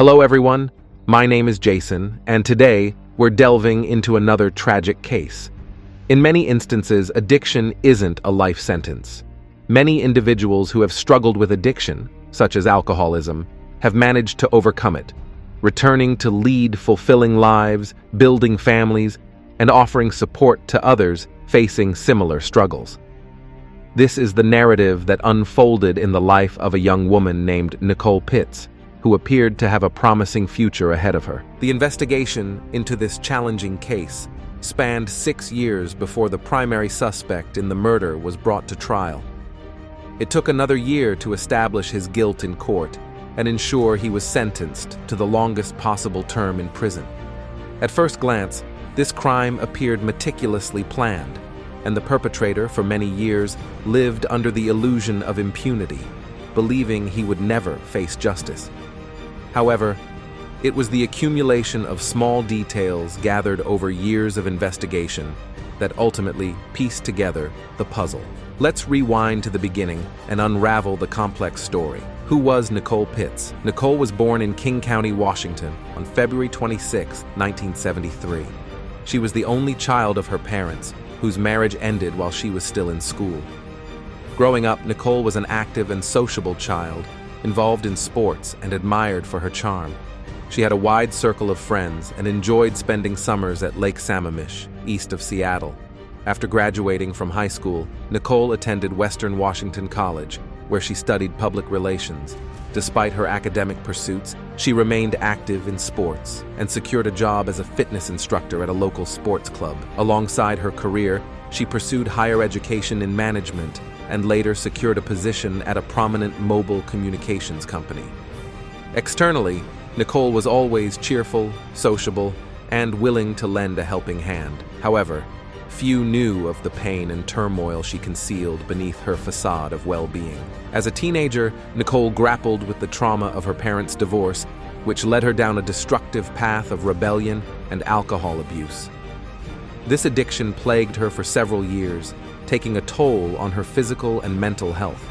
Hello everyone, my name is Jason, and today we're delving into another tragic case. In many instances, addiction isn't a life sentence. Many individuals who have struggled with addiction, such as alcoholism, have managed to overcome it, returning to lead fulfilling lives, building families, and offering support to others facing similar struggles. This is the narrative that unfolded in the life of a young woman named Nikole Pitts, who appeared to have a promising future ahead of her. The investigation into this challenging case spanned 6 years before the primary suspect in the murder was brought to trial. It took another year to establish his guilt in court and ensure he was sentenced to the longest possible term in prison. At first glance, this crime appeared meticulously planned, and the perpetrator for many years lived under the illusion of impunity, believing he would never face justice. However, it was the accumulation of small details gathered over years of investigation that ultimately pieced together the puzzle. Let's rewind to the beginning and unravel the complex story. Who was Nikole Pitts? Nikole was born in King County, Washington on February 26, 1973. She was the only child of her parents, whose marriage ended while she was still in school. Growing up, Nikole was an active and sociable child, involved in sports and admired for her charm. She had a wide circle of friends and enjoyed spending summers at Lake Sammamish, east of Seattle. After graduating from high school, Nikole attended Western Washington College, where she studied public relations. Despite her academic pursuits, she remained active in sports and secured a job as a fitness instructor at a local sports club. Alongside her career, she pursued higher education in management and later secured a position at a prominent mobile communications company. Externally, Nikole was always cheerful, sociable, and willing to lend a helping hand. However, few knew of the pain and turmoil she concealed beneath her facade of well-being. As a teenager, Nikole grappled with the trauma of her parents' divorce, which led her down a destructive path of rebellion and alcohol abuse. This addiction plagued her for several years, taking a toll on her physical and mental health.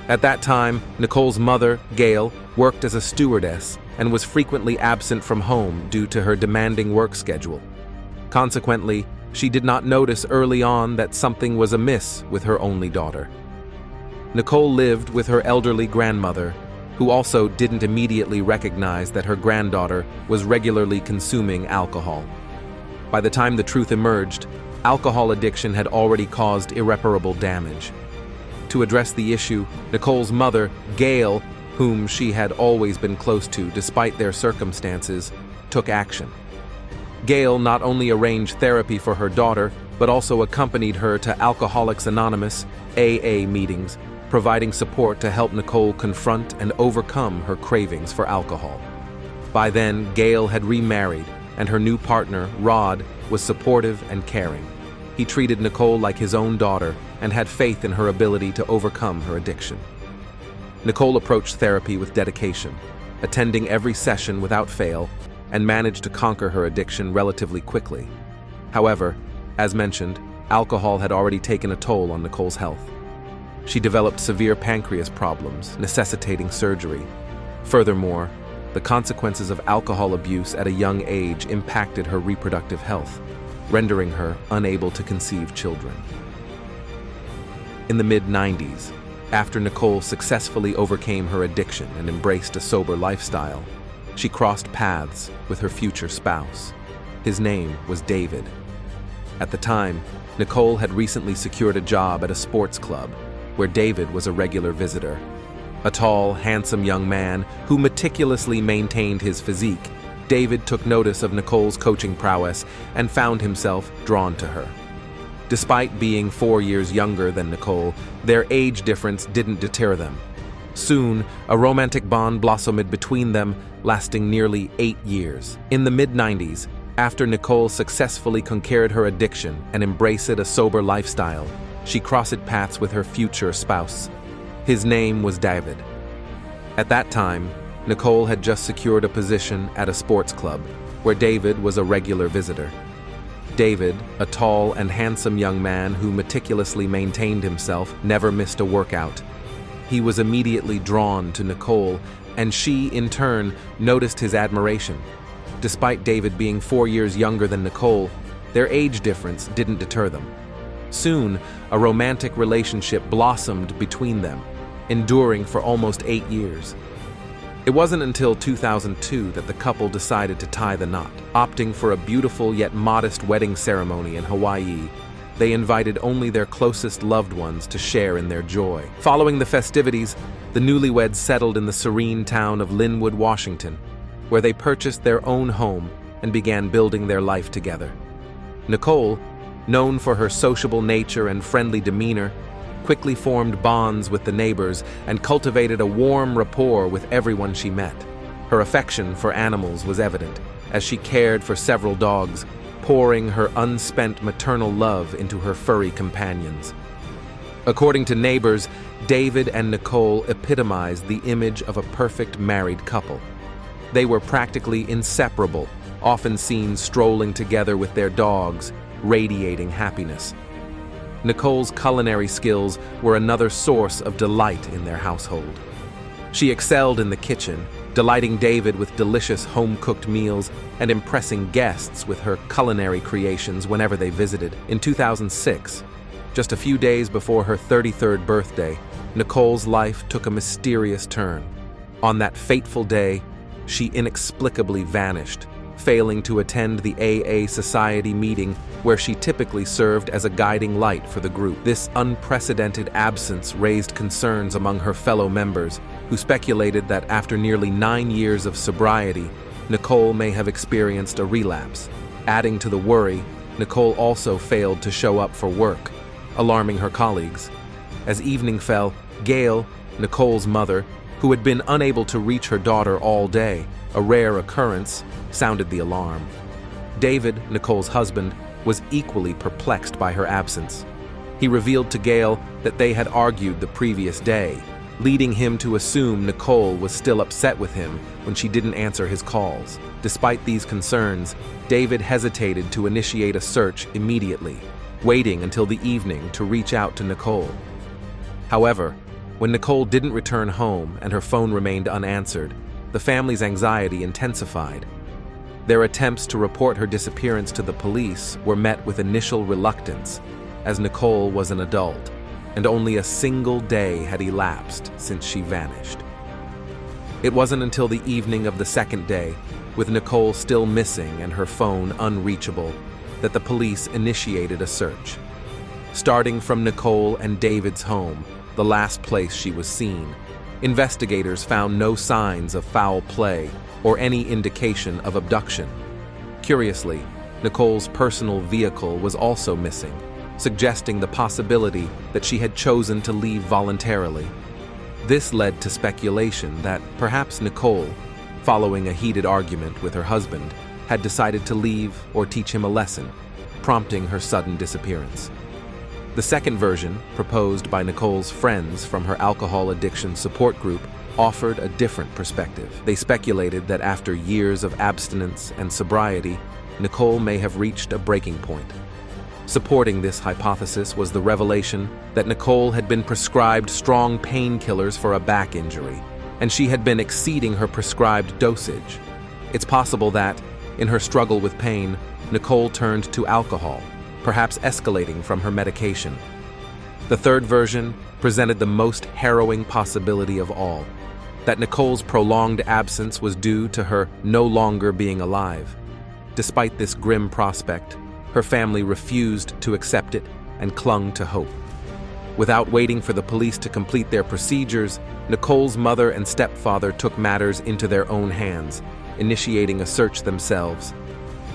At that time, Nikole's mother, Gail, worked as a stewardess and was frequently absent from home due to her demanding work schedule. Consequently, she did not notice early on that something was amiss with her only daughter. Nikole lived with her elderly grandmother, who also didn't immediately recognize that her granddaughter was regularly consuming alcohol. By the time the truth emerged, alcohol addiction had already caused irreparable damage. To address the issue, Nikole's mother, Gail, whom she had always been close to despite their circumstances, took action. Gail not only arranged therapy for her daughter, but also accompanied her to Alcoholics Anonymous, AA meetings, providing support to help Nikole confront and overcome her cravings for alcohol. By then, Gail had remarried, and her new partner, Rod, was supportive and caring. He treated Nikole like his own daughter and had faith in her ability to overcome her addiction. Nikole approached therapy with dedication, attending every session without fail, and managed to conquer her addiction relatively quickly. However, as mentioned, alcohol had already taken a toll on Nikole's health. She developed severe pancreas problems, necessitating surgery. Furthermore, the consequences of alcohol abuse at a young age impacted her reproductive health, rendering her unable to conceive children. In the mid-90s, after Nikole successfully overcame her addiction and embraced a sober lifestyle, she crossed paths with her future spouse. His name was David. At the time, Nikole had recently secured a job at a sports club, where David was a regular visitor. A tall, handsome young man who meticulously maintained his physique, David took notice of Nikole's coaching prowess and found himself drawn to her. Despite being 4 years younger than Nikole, their age difference didn't deter them. Soon, a romantic bond blossomed between them, lasting nearly 8 years. In the mid-90s, after Nikole successfully conquered her addiction and embraced a sober lifestyle, she crossed paths with her future spouse. His name was David. At that time, Nikole had just secured a position at a sports club, where David was a regular visitor. David, a tall and handsome young man who meticulously maintained himself, never missed a workout. He was immediately drawn to Nikole and she, in turn, noticed his admiration. Despite David being 4 years younger than Nikole, their age difference didn't deter them. Soon, a romantic relationship blossomed between them, enduring for almost 8 years. It wasn't until 2002 that the couple decided to tie the knot. Opting for a beautiful yet modest wedding ceremony in Hawaii, they invited only their closest loved ones to share in their joy. Following the festivities, the newlyweds settled in the serene town of Linwood, Washington, where they purchased their own home and began building their life together. Nikole, known for her sociable nature and friendly demeanor, quickly formed bonds with the neighbors and cultivated a warm rapport with everyone she met. Her affection for animals was evident, as she cared for several dogs, pouring her unspent maternal love into her furry companions. According to neighbors, David and Nikole epitomized the image of a perfect married couple. They were practically inseparable, often seen strolling together with their dogs, radiating happiness. Nikole's culinary skills were another source of delight in their household. She excelled in the kitchen, delighting David with delicious home-cooked meals and impressing guests with her culinary creations whenever they visited. In 2006, just a few days before her 33rd birthday, Nikole's life took a mysterious turn. On that fateful day, she inexplicably vanished, failing to attend the AA Society meeting where she typically served as a guiding light for the group. This unprecedented absence raised concerns among her fellow members, who speculated that after nearly 9 years of sobriety, Nikole may have experienced a relapse. Adding to the worry, Nikole also failed to show up for work, alarming her colleagues. As evening fell, Gail, Nikole's mother, who had been unable to reach her daughter all day, a rare occurrence, sounded the alarm. David, Nikole's husband, was equally perplexed by her absence. He revealed to Gail that they had argued the previous day, leading him to assume Nikole was still upset with him when she didn't answer his calls. Despite these concerns, David hesitated to initiate a search immediately, waiting until the evening to reach out to Nikole. However, when Nikole didn't return home and her phone remained unanswered, the family's anxiety intensified. Their attempts to report her disappearance to the police were met with initial reluctance, as Nikole was an adult, and only a single day had elapsed since she vanished. It wasn't until the evening of the second day, with Nikole still missing and her phone unreachable, that the police initiated a search. Starting from Nikole and David's home, the last place she was seen, investigators found no signs of foul play or any indication of abduction. Curiously, Nikole's personal vehicle was also missing, suggesting the possibility that she had chosen to leave voluntarily. This led to speculation that perhaps Nikole, following a heated argument with her husband, had decided to leave or teach him a lesson, prompting her sudden disappearance. The second version, proposed by Nikole's friends from her alcohol addiction support group, offered a different perspective. They speculated that after years of abstinence and sobriety, Nikole may have reached a breaking point. Supporting this hypothesis was the revelation that Nikole had been prescribed strong painkillers for a back injury, and she had been exceeding her prescribed dosage. It's possible that, in her struggle with pain, Nikole turned to alcohol, perhaps escalating from her medication. The third version presented the most harrowing possibility of all, that Nikole's prolonged absence was due to her no longer being alive. Despite this grim prospect, her family refused to accept it and clung to hope. Without waiting for the police to complete their procedures, Nikole's mother and stepfather took matters into their own hands, initiating a search themselves.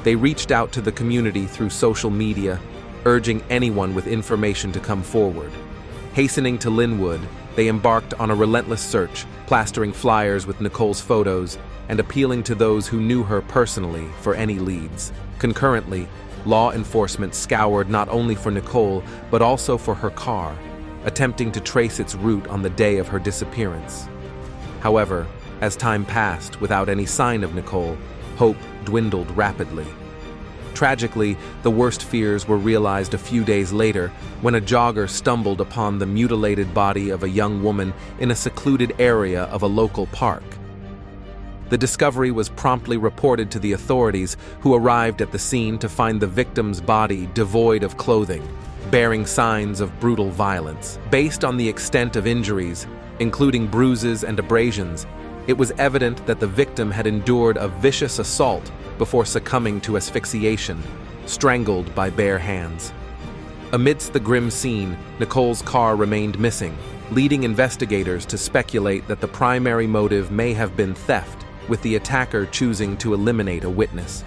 They reached out to the community through social media, urging anyone with information to come forward. Hastening to Linwood, they embarked on a relentless search, plastering flyers with Nikole's photos and appealing to those who knew her personally for any leads. Concurrently, law enforcement scoured not only for Nikole, but also for her car, attempting to trace its route on the day of her disappearance. However, as time passed without any sign of Nikole, hope dwindled rapidly. Tragically, the worst fears were realized a few days later when a jogger stumbled upon the mutilated body of a young woman in a secluded area of a local park. The discovery was promptly reported to the authorities, who arrived at the scene to find the victim's body devoid of clothing, bearing signs of brutal violence. Based on the extent of injuries, including bruises and abrasions, it was evident that the victim had endured a vicious assault before succumbing to asphyxiation, strangled by bare hands. Amidst the grim scene, Nikole's car remained missing, leading investigators to speculate that the primary motive may have been theft, with the attacker choosing to eliminate a witness.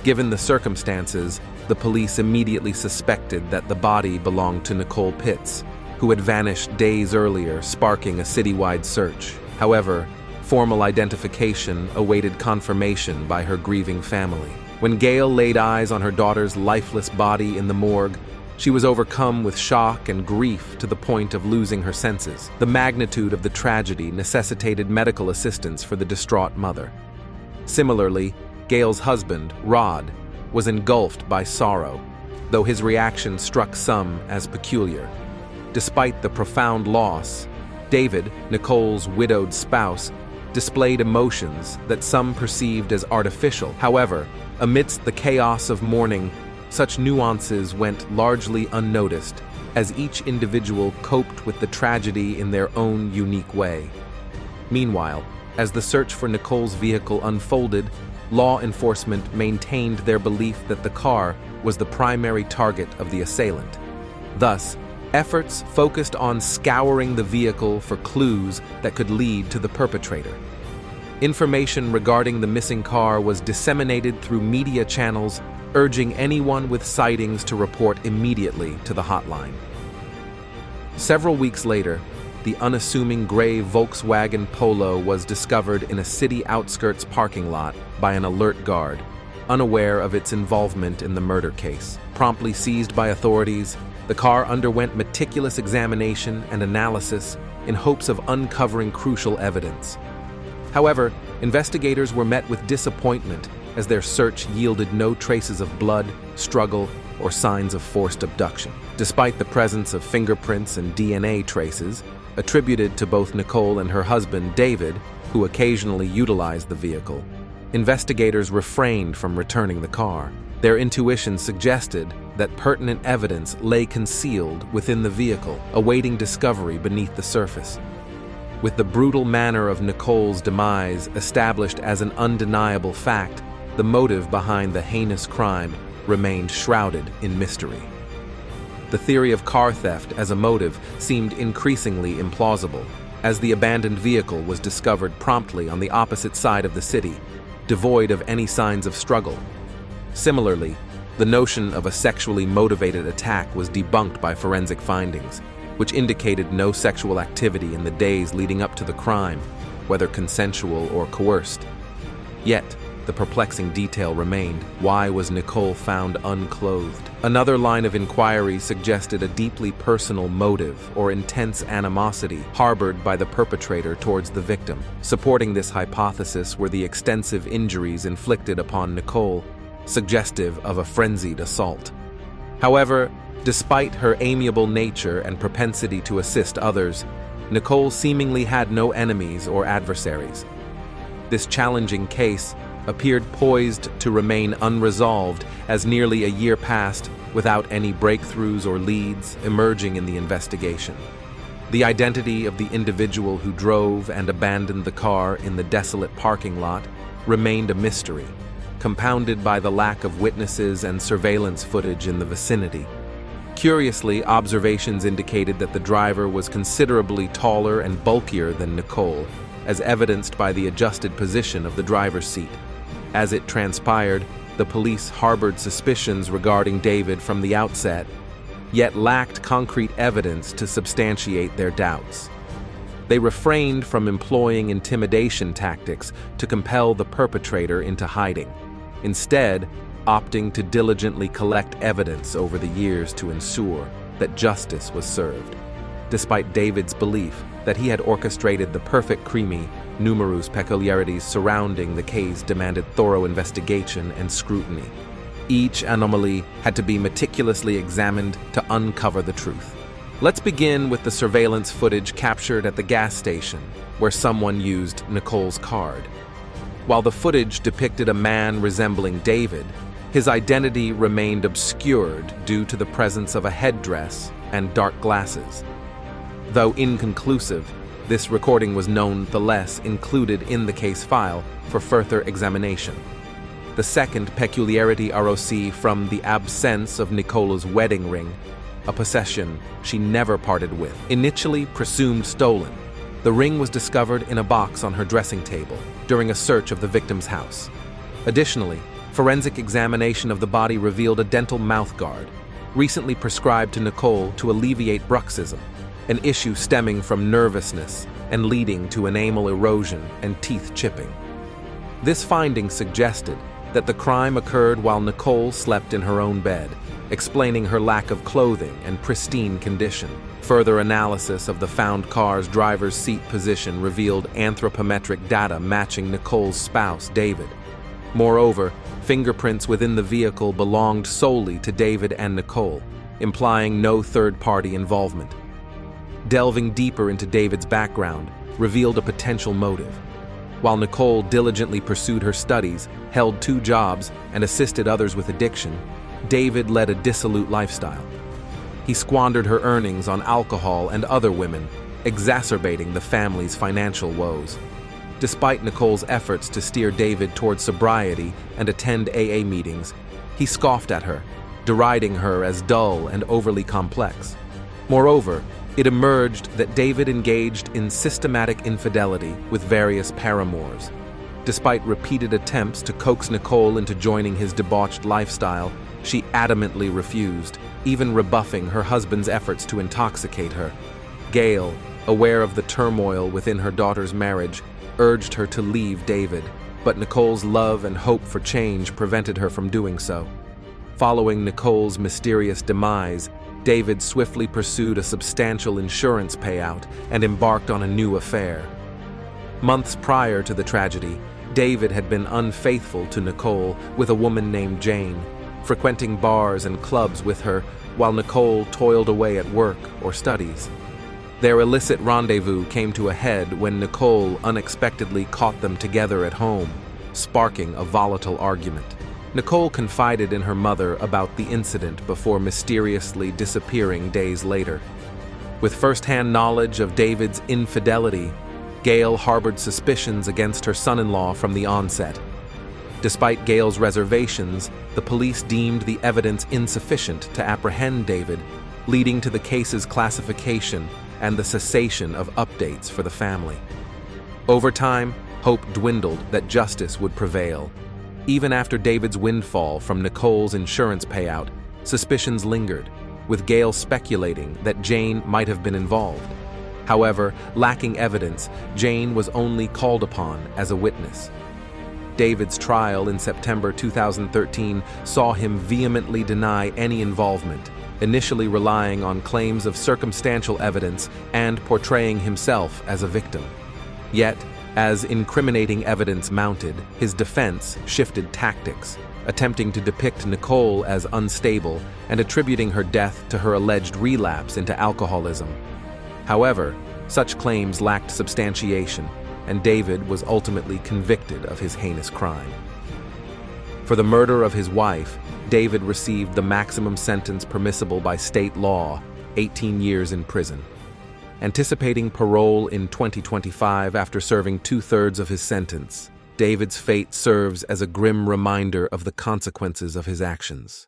Given the circumstances, the police immediately suspected that the body belonged to Nikole Pitts, who had vanished days earlier, sparking a citywide search. However, formal identification awaited confirmation by her grieving family. When Gail laid eyes on her daughter's lifeless body in the morgue, she was overcome with shock and grief to the point of losing her senses. The magnitude of the tragedy necessitated medical assistance for the distraught mother. Similarly, Gail's husband, Rod, was engulfed by sorrow, though his reaction struck some as peculiar. Despite the profound loss, David, Nikole's widowed spouse, displayed emotions that some perceived as artificial. However, amidst the chaos of mourning, such nuances went largely unnoticed, as each individual coped with the tragedy in their own unique way. Meanwhile, as the search for Nikole's vehicle unfolded, law enforcement maintained their belief that the car was the primary target of the assailant. Thus, efforts focused on scouring the vehicle for clues that could lead to the perpetrator. Information regarding the missing car was disseminated through media channels, urging anyone with sightings to report immediately to the hotline. Several weeks later, the unassuming gray Volkswagen Polo was discovered in a city outskirts parking lot by an alert guard, unaware of its involvement in the murder case. Promptly seized by authorities, the car underwent meticulous examination and analysis in hopes of uncovering crucial evidence. However, investigators were met with disappointment as their search yielded no traces of blood, struggle, or signs of forced abduction. Despite the presence of fingerprints and DNA traces, attributed to both Nikole and her husband, David, who occasionally utilized the vehicle, investigators refrained from returning the car. Their intuition suggested that pertinent evidence lay concealed within the vehicle, awaiting discovery beneath the surface. With the brutal manner of Nikole's demise established as an undeniable fact, the motive behind the heinous crime remained shrouded in mystery. The theory of car theft as a motive seemed increasingly implausible, as the abandoned vehicle was discovered promptly on the opposite side of the city, devoid of any signs of struggle. Similarly, the notion of a sexually motivated attack was debunked by forensic findings, which indicated no sexual activity in the days leading up to the crime, whether consensual or coerced. Yet, the perplexing detail remained: why was Nikole found unclothed? Another line of inquiry suggested a deeply personal motive or intense animosity harbored by the perpetrator towards the victim. Supporting this hypothesis were the extensive injuries inflicted upon Nikole, suggestive of a frenzied assault. However, despite her amiable nature and propensity to assist others, Nikole seemingly had no enemies or adversaries. This challenging case appeared poised to remain unresolved as nearly a year passed without any breakthroughs or leads emerging in the investigation. The identity of the individual who drove and abandoned the car in the desolate parking lot remained a mystery, compounded by the lack of witnesses and surveillance footage in the vicinity. Curiously, observations indicated that the driver was considerably taller and bulkier than Nikole, as evidenced by the adjusted position of the driver's seat. As it transpired, the police harbored suspicions regarding David from the outset, yet lacked concrete evidence to substantiate their doubts. They refrained from employing intimidation tactics to compel the perpetrator into hiding, instead opting to diligently collect evidence over the years to ensure that justice was served. Despite David's belief that he had orchestrated the perfect crime, numerous peculiarities surrounding the case demanded thorough investigation and scrutiny. Each anomaly had to be meticulously examined to uncover the truth. Let's begin with the surveillance footage captured at the gas station, where someone used Nikole's card. While the footage depicted a man resembling David, his identity remained obscured due to the presence of a headdress and dark glasses. Though inconclusive, this recording was nonetheless included in the case file for further examination. The second peculiarity arose from the absence of Nikole's wedding ring, a possession she never parted with. Initially presumed stolen, the ring was discovered in a box on her dressing table during a search of the victim's house. Additionally, forensic examination of the body revealed a dental mouthguard, recently prescribed to Nikole to alleviate bruxism, an issue stemming from nervousness and leading to enamel erosion and teeth chipping. This finding suggested that the crime occurred while Nikole slept in her own bed, explaining her lack of clothing and pristine condition. Further analysis of the found car's driver's seat position revealed anthropometric data matching Nikole's spouse, David. Moreover, fingerprints within the vehicle belonged solely to David and Nikole, implying no third-party involvement. Delving deeper into David's background revealed a potential motive. While Nikole diligently pursued her studies, held 2 jobs, and assisted others with addiction, David led a dissolute lifestyle. He squandered her earnings on alcohol and other women, exacerbating the family's financial woes. Despite Nikole's efforts to steer David towards sobriety and attend AA meetings, he scoffed at her, deriding her as dull and overly complex. Moreover, it emerged that David engaged in systematic infidelity with various paramours. Despite repeated attempts to coax Nikole into joining his debauched lifestyle, she adamantly refused, even rebuffing her husband's efforts to intoxicate her. Gail, aware of the turmoil within her daughter's marriage, urged her to leave David, but Nikole's love and hope for change prevented her from doing so. Following Nikole's mysterious demise, David swiftly pursued a substantial insurance payout and embarked on a new affair. Months prior to the tragedy, David had been unfaithful to Nikole with a woman named Jane, frequenting bars and clubs with her while Nikole toiled away at work or studies. Their illicit rendezvous came to a head when Nikole unexpectedly caught them together at home, sparking a volatile argument. Nikole confided in her mother about the incident before mysteriously disappearing days later. With first-hand knowledge of David's infidelity, Gail harbored suspicions against her son-in-law from the onset. Despite Gail's reservations, the police deemed the evidence insufficient to apprehend David, leading to the case's classification and the cessation of updates for the family. Over time, hope dwindled that justice would prevail. Even after David's windfall from Nikole's insurance payout, suspicions lingered, with Gail speculating that Jane might have been involved. However, lacking evidence, Jane was only called upon as a witness. David's trial in September 2013 saw him vehemently deny any involvement, initially relying on claims of circumstantial evidence and portraying himself as a victim. Yet, as incriminating evidence mounted, his defense shifted tactics, attempting to depict Nikole as unstable and attributing her death to her alleged relapse into alcoholism. However, such claims lacked substantiation, and David was ultimately convicted of his heinous crime. For the murder of his wife, David received the maximum sentence permissible by state law, 18 years in prison. Anticipating parole in 2025 after serving 2/3 of his sentence, David's fate serves as a grim reminder of the consequences of his actions.